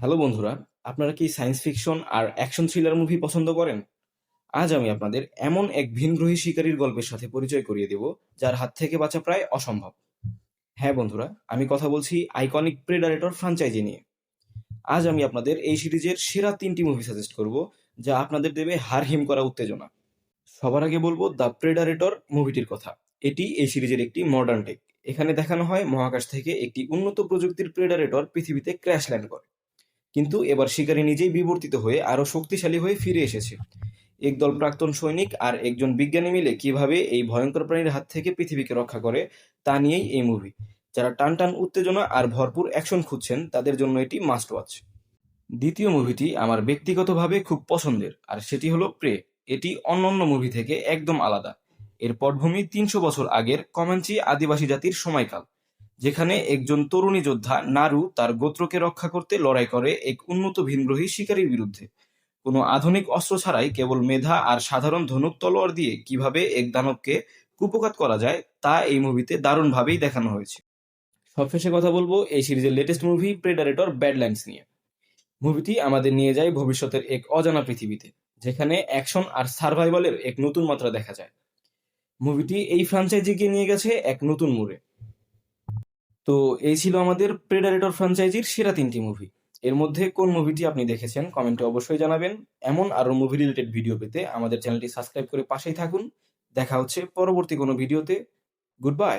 Hello বন্ধুরা, আপনারা কি সায়েন্স ফিকশন আর অ্যাকশন থ্রিলার মুভি পছন্দ করেন? আজ আমি আপনাদের এমন এক ভিনগ্রহী শিকারীর গল্পের সাথে পরিচয় করিয়ে দেব, যার হাত থেকে বাঁচা প্রায় অসম্ভব। হ্যাঁ বন্ধুরা, আমি কথা বলছি আইকনিক প্রেডারেটর ফ্র্যাঞ্চাইজি নিয়ে। আজ আমি আপনাদের এই সিরিজের সেরা ৩টি মুভি সাজেস্ট করব, যা আপনাদের দেবে হাড় হিম করা উত্তেজনা। সবার আগে বলবো দ্য প্রেডারেটর মুভিটির কথা। এটি এই সিরিজের একটি মডার্ন টেক। এখানে দেখানো হয় মহাকাশ থেকে একটি উন্নত প্রযুক্তির প্রেডারেটর পৃথিবীতে ক্র্যাশ ল্যান্ড করে। কিন্তু এবার শিকারী নিজেই বিবর্তিত হয়ে আরো শক্তিশালী হয়ে ফিরে এসেছে। একদল প্রাক্তন সৈনিক আর একজন বিজ্ঞানী মিলে কিভাবে এই ভয়ঙ্কর প্রাণীর হাত থেকে পৃথিবীকে রক্ষা করে তা নিয়েই এই মুভি। যারা টানটান উত্তেজনা আর ভরপুর অ্যাকশন খুঁজছেন তাদের জন্য এটি মাস্ট ওয়াচ। দ্বিতীয় মুভিটি আমার ব্যক্তিগতভাবে খুব পছন্দের, আর সেটি হলো প্রে। এটি অন্যান্য মুভি থেকে একদম আলাদা। এর পটভূমি ৩০০ বছর আগের কমাঞ্চি আদিবাসী জাতির সময়কাল, যেখানে একজন তরুণী যোদ্ধা নারু তার গোত্রকে রক্ষা করতে লড়াই করে এক উন্নত ভিনগ্রহী শিকারীর বিরুদ্ধে। কোনো আধুনিক অস্ত্র ছাড়াই কেবল মেধা আর সাধারণ ধনুক তলোয়ার দিয়ে কিভাবে এক দানবকে কুপঘাত করা যায় তা এই মুভিতে দারুণভাবেই দেখানো হয়েছে। সবশেষে কথা বলবো এই সিরিজের লেটেস্ট মুভি প্রেডারেটর ব্যাডল্যান্ডস নিয়ে। মুভিটি আমাদের নিয়ে যায় ভবিষ্যতের এক অজানা পৃথিবীতে, যেখানে অ্যাকশন আর সার্ভাইভালের এক নতুন মাত্রা দেখা যায়। মুভিটি এই ফ্র্যাঞ্চাইজিকে নিয়ে গেছে এক নতুন মোড়ে। তো এই ছিল আমাদের প্রেডারেটর ফ্র্যাঞ্চাইজির সেরা ৩টি মুভি। এর মধ্যে কোন মুভিটি আপনি দেখেছেন কমেন্টে অবশ্যই জানাবেন। এমন আরো মুভি রিলেটেড ভিডিও পেতে আমাদের চ্যানেলটি সাবস্ক্রাইব করে পাশেই থাকুন। দেখা হচ্ছে পরবর্তী কোনো ভিডিওতে। Good bye.